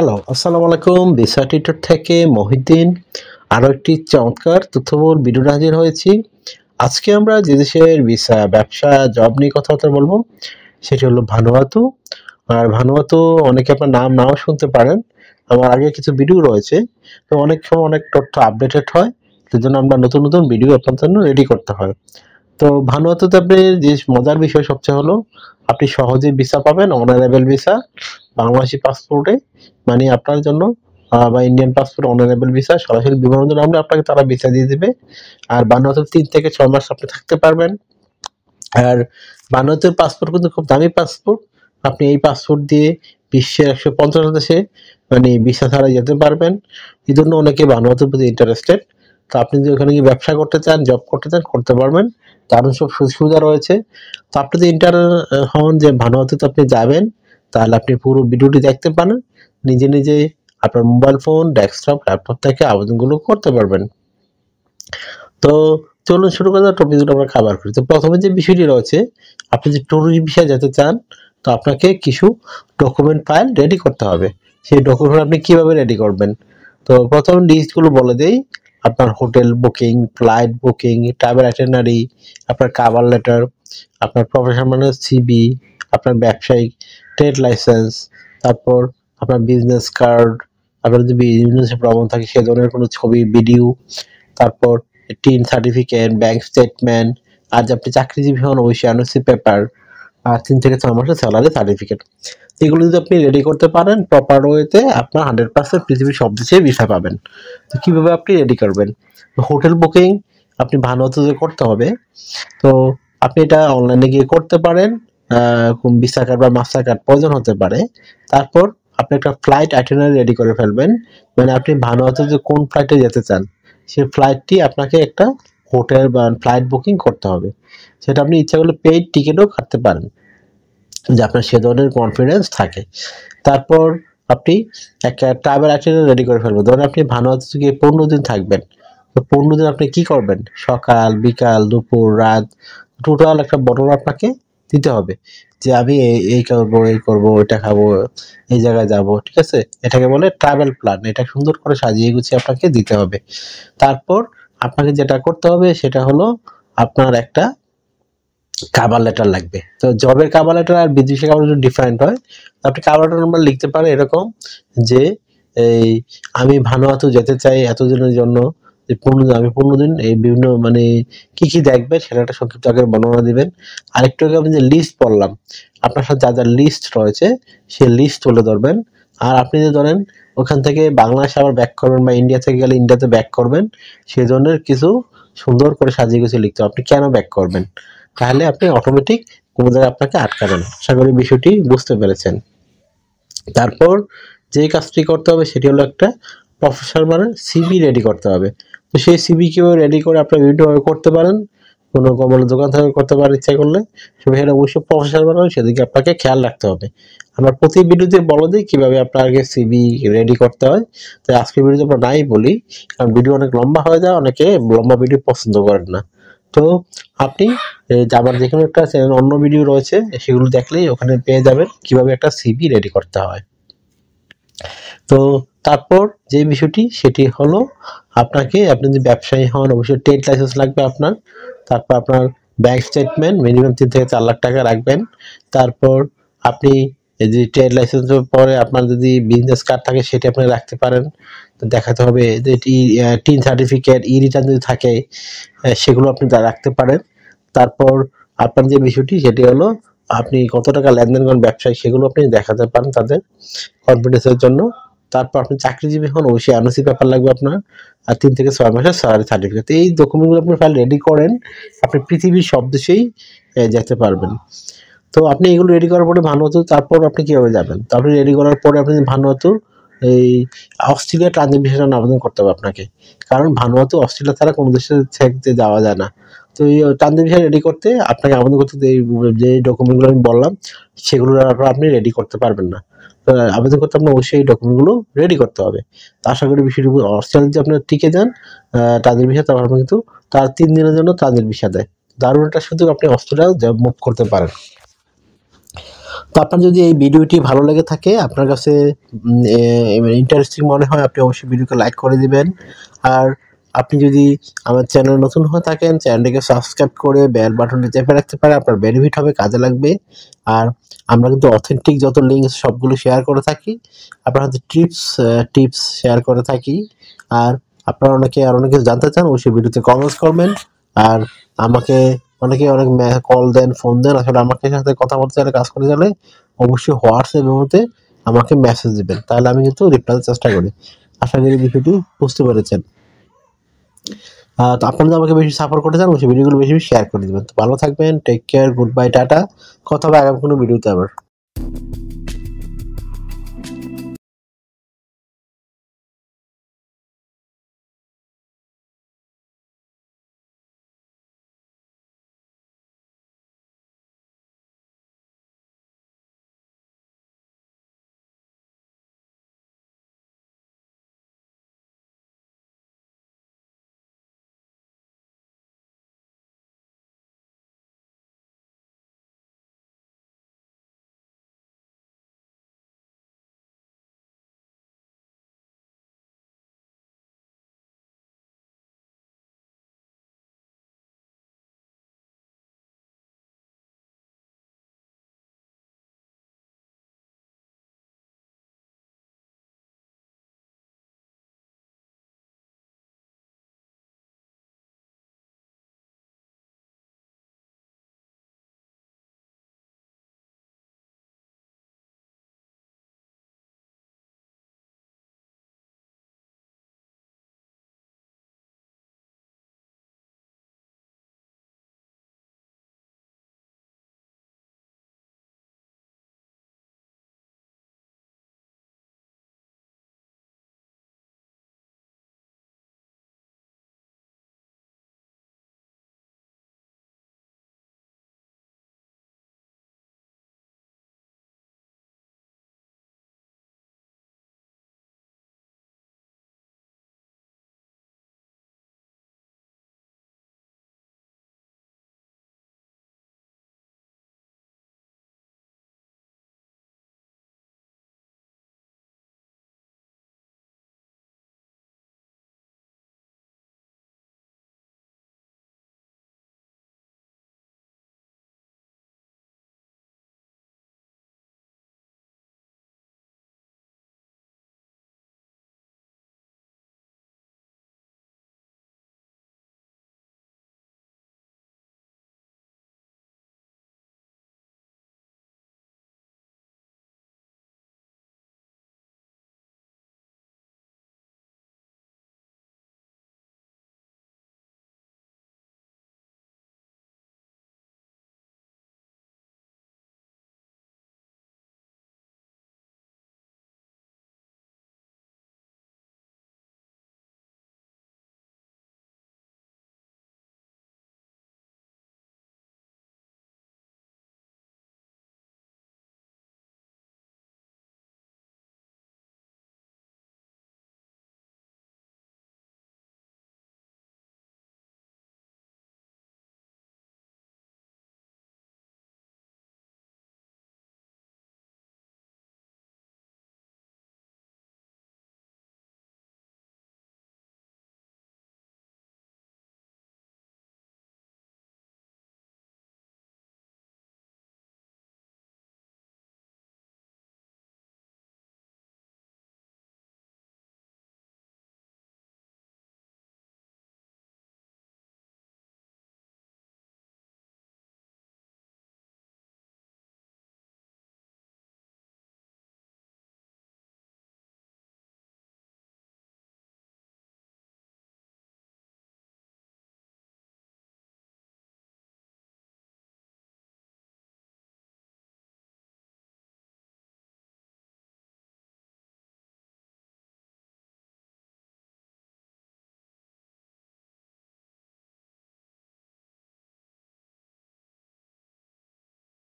Hello, আসসালামু আলাইকুম। Visa tutor থেকে মহিউদ্দিন আরও একটি চমৎকার তথ্যবহুল ভিডিওতে হাজির হয়েছি। আজকে আমরা যে দেশের ভিসা, ব্যবসা, জব নিয়ে কথাবার্তা বলবো সেটি হলো ভানুয়াতু। আর ভানুয়াতু অনেকে আপনার নাম নাও শুনতে পারেন। আমার আগে কিছু ভিডিও রয়েছে। তো অনেক সময় অনেক তথ্য আপডেটেড হয়। সেজন্য আমরা নতুন নতুন ভিডিও আপনার জন্য রেডি করতে হয়। তো ভানুয়াতুতে আপনি যে মজার বিষয় সবচেয়ে হলো আপনি সহজেই ভিসা পাবেন, অনারেবল ভিসা বাংলাদেশি পাসপোর্টে, মানে আপনার জন্য বা ইন্ডিয়ান পাসপোর্ট অনারেবল ভিসা সরাসরি বিমানের জন্য আমরা আপনাকে তারা ভিসা দিয়ে দিবে। আর ভানুয়াতুর 3 থেকে 6 মাস আপনি থাকতে পারবেন। আর ভানুয়াতুর পাসপোর্ট কিন্তু খুব দামি পাসপোর্ট। আপনি এই পাসপোর্ট দিয়ে বিশ্বের 150 দেশে মানে ভিসা ছাড়া যেতে পারবেন। এই জন্য অনেকে ভানুয়াতুর প্রতি ইন্টারেস্টেড। তো আপনি যদি ওখানে গিয়ে ব্যবসা করতে চান, জব করতে চান, করতে পারবেন। দারুণ সব সুযোগ সুবিধা রয়েছে। তো আপনি যদি হন যে ভানুয়াতুতে আপনি যাবেন, তাহলে আপনি পুরো ভিডিওটি দেখতে পারেন। নিজে নিজে আপনার মোবাইল ফোন, ডেস্কটপ, ল্যাপটপ থেকে আবেদনগুলো করতে পারবেন। তো চলুন শুরু করা যাক, টপিকগুলো আমরা কভার করি। তো প্রথমে যে বিষয়টি রয়েছে, আপনি যে ট্যুরিস্ট ভিসায় যেতে চান, তো আপনাকে কিছু ডকুমেন্ট ফাইল রেডি করতে হবে। সেই ডকুমেন্ট আপনি কিভাবে রেডি করবেন? তো প্রথম লিস্টগুলো বলে দেই। আপনার hotel booking, flight booking, travel itinerary, আপনার কভার লেটার, আপনার প্রফেশনাল সিভি, আপনার ব্যবসায়িক ট্রেড লাইসেন্স, তারপর আপনার বিজনেস কার্ড, আপনার যদি বিজনেসে ভ্রমণ থাকে সে ধরনের কোনো ছবি, ভিডিও, তারপর টিন সার্টিফিকেট, ব্যাংক স্টেটমেন্ট, আর যে আপনি চাকরিজীবী হন অবশ্যই এনওসি পেপার, আর 3 থেকে 6 মাসের স্যালারি সার্টিফিকেট। এগুলো যদি আপনি রেডি করতে পারেন প্রপার ওয়েতে, আপনার 100% পৃথিবীর সব দেশে ভিসা পাবেন। তো কীভাবে আপনি রেডি করবেন? হোটেল বুকিং আপনি ভানুয়াতুতে করতে হবে। তো আপনি এটা অনলাইনে গিয়ে করতে পারেন। ভিসা কার্ড বা মাস্টার কার্ড প্রয়োজন হতে পারে। তারপর আপনি একটা ফ্লাইট আইটিনারি রেডি করে ফেলবেন। মানে আপনি ভানুয়াতুতে কোন ফ্লাইটে যেতে চান, সেই ফ্লাইটটি আপনাকে একটা হোটেল বা ফ্লাইট বুকিং করতে হবে। সেটা আপনি ইচ্ছা করলে পেইড টিকিটও কাটতে পারেন, যে আপনার সে ধরনের কনফিডেন্স থাকে। তারপর আপনি একটা ট্রাভেল আইটিনারি রেডি করে ফেলবেন। ধরুন আপনি ভানুয়াতুতে গিয়ে 15 দিন থাকবেন। তো 15 দিন আপনি কি করবেন? সকাল, বিকাল, দুপুর, রাত, টোটাল একটা বর্ণনা আপনাকে দিতে হবে যে আমি এই করবো, এই করবো, এটা খাবো, এই জায়গায় যাব, ঠিক আছে? এটাকে বলে ট্রাভেল প্ল্যান। এটা সুন্দর করে সাজিয়ে গুছিয়ে আপনাকে দিতে হবে। তারপর আপনাকে যেটা করতে হবে সেটা হলো আপনার একটা কভার লেটার লাগবে। তো জবের কভার লেটার আর বিদেশের কভার লেটার ডিফারেন্ট হয়। আপনি কভার লেটার নাম্বার লিখতে পারেন এরকম যে এই আমি ভানুয়াতু যেতে চাই এতদিনের জন্য, যে 15 দিন, আমি 15 দিন এই বিভিন্ন মানে কি কি দেখবেন সেটা একটা সংক্ষিপ্ত আকারে বর্ণনা দিবেন। আরেকটু আগে আমি যে লিস্ট বললাম, আপনার সাথে যা যা লিস্ট রয়েছে সেই লিস্ট তুলে ধরবেন। আর আপনি যে ধরেন ওখান থেকে বাংলাদেশে আবার ব্যাক করবেন বা ইন্ডিয়া থেকে গেলে ইন্ডিয়াতে ব্যাক করবেন, সেই ধরনের কিছু সুন্দর করে সাজিয়ে গুছিয়ে লিখতে হবে আপনি কেন ব্যাক করবেন। তাহলে আপনি অটোমেটিক কোনো জায়গায় আপনাকে আটকাবে না। আশা করি বিষয়টি বুঝতে পেরেছেন। তারপর যেই কাজটি করতে হবে সেটি হলো একটা প্রফেশনাল সিভি রেডি করতে হবে। তো সেই সিভি কীভাবে রেডি করে আপনারা বিভিন্নভাবে করতে পারেন। কোনো কম্বলের দোকান থেকে করতে পারেন ইচ্ছা করলে। সেখানে অবশ্যই প্রফেশনাল বানাবেন, সেদিকে আপনাকে খেয়াল রাখতে হবে। আমরা প্রতি ভিডিওতে বলে দিই কীভাবে আপনাকে সিভি রেডি করতে হয়। তাই আজকের ভিডিওতে আমরা নাই বলি, কারণ ভিডিও অনেক লম্বা হয়ে যায়, অনেকে লম্বা ভিডিও পছন্দ করেন না। তো আপনি আমার যেকোনো একটা চ্যানেল অন্য ভিডিও রয়েছে, সেগুলো দেখলেই ওখানে পেয়ে যাবেন কীভাবে একটা সিভি রেডি করতে হয়। তো তারপর যে বিষয়টি সেটি হলো আপনি যদি ব্যবসায়ী হন অবশ্যই ট্রেড লাইসেন্স লাগবে আপনার। তারপর আপনার ব্যাংক স্টেটমেন্ট মিনিমাম 3 থেকে 4 লাখ টাকা রাখবেন। তারপর আপনি এই যে ট্রেড লাইসেন্সের পরে আপনার যদি বিজনেস কার্ড থাকে সেটি আপনি রাখতে পারেন। তো দেখাতে হবে যে টিন সার্টিফিকেট, রিটার্ন যদি থাকে সেগুলো আপনি রাখতে পারেন। তারপর আপনার যে বিষয়টি সেটি হলো আপনি কত টাকা লেনদেন করেন ব্যবসায়, সেগুলো আপনি দেখাতে পারেন তাদের কনফিডেন্সের জন্য। তারপর আপনি চাকরিজীবী হন অবশ্যই এনওসি পেপার লাগবে আপনার, আর 3 থেকে 6 মাসের স্যালারি সার্টিফিকেট। এই ডকুমেন্টগুলো আপনি ফাইল রেডি করেন, আপনি পৃথিবীর সব দেশেই যেতে পারবেন। তো আপনি এগুলো রেডি করার পরে ভানুয়াতু, তারপর আপনি কীভাবে যাবেন? তো আপনি রেডি করার পরে আপনি ভানুয়াতু এই অস্ট্রেলিয়া ট্রানজিট ভিসার জন্য আবেদন করতে হবে আপনাকে। কারণ ভানুয়াতু অস্ট্রেলিয়া ছাড়া কোনো দেশে থেকে যাওয়া যায় না। তো এই ট্রানজিট ভিসা রেডি করতে আপনাকে আবেদন করতে যে ডকুমেন্টগুলো আমি বললাম সেগুলো আপনি রেডি করতে পারবেন না। আবেদন করতে আপনার অবশ্যই এই ডকুমেন্টগুলো রেডি করতে হবে। তো আশা করি বিষয়টি অস্ট্রেলিয়া যদি আপনার টিকে যান ট্রানজিট ভিসা, তারপর আপনি কিন্তু তার 3 দিনের জন্য ট্রানজিট ভিসা দেয়। দারুণ একটা সুযোগ, আপনি অস্ট্রেলিয়াও মুভ করতে পারেন। তো আপনার যদি এই ভিডিওটি ভালো লেগে থাকে, আপনার কাছে ইন্টারেস্টিং মনে হয়, আপনি অবশ্যই ভিডিওকে লাইক করে দিবেন। আর আপনি যদি আমার চ্যানেলে নতুন হয়ে থাকেন, চ্যানেলটিকে সাবস্ক্রাইব করে বেল বাটনটি চেপে রাখতে পারেন, আপনার বেনিফিট হবে, কাজে লাগবে। আর আমরা কিন্তু অথেন্টিক যত লিঙ্ক সবগুলো শেয়ার করে থাকি, আপনার হাতে টিপস শেয়ার করে থাকি। আর আপনারা অনেক কিছু জানতে চান, অবশ্যই ভিডিওতে কমেন্টস করবেন। আর আমাকে অনেকে অনেক কল দেন, ফোন দেন, আসলে আমাকে সাথে কথা বলতে চাইলে, কাজ করতে চাইলে অবশ্যই হোয়াটসঅ্যাপের মধ্যে আমাকে মেসেজ দিবেন, তাহলে আমি কিন্তু রিপ্লাই দেওয়ার চেষ্টা করি। আশা করি বিষয়টি বুঝতে পেরেছেন। তো আপনারা যদি আমাকে বেশি সাপোর্ট করতে চান, অবশ্যই ভিডিওগুলো বেশি শেয়ার করে দিবেন। তো ভালো থাকবেন, take care, good bye, tata. কথা হবে আগামী কোনো ভিডিওতে আবার।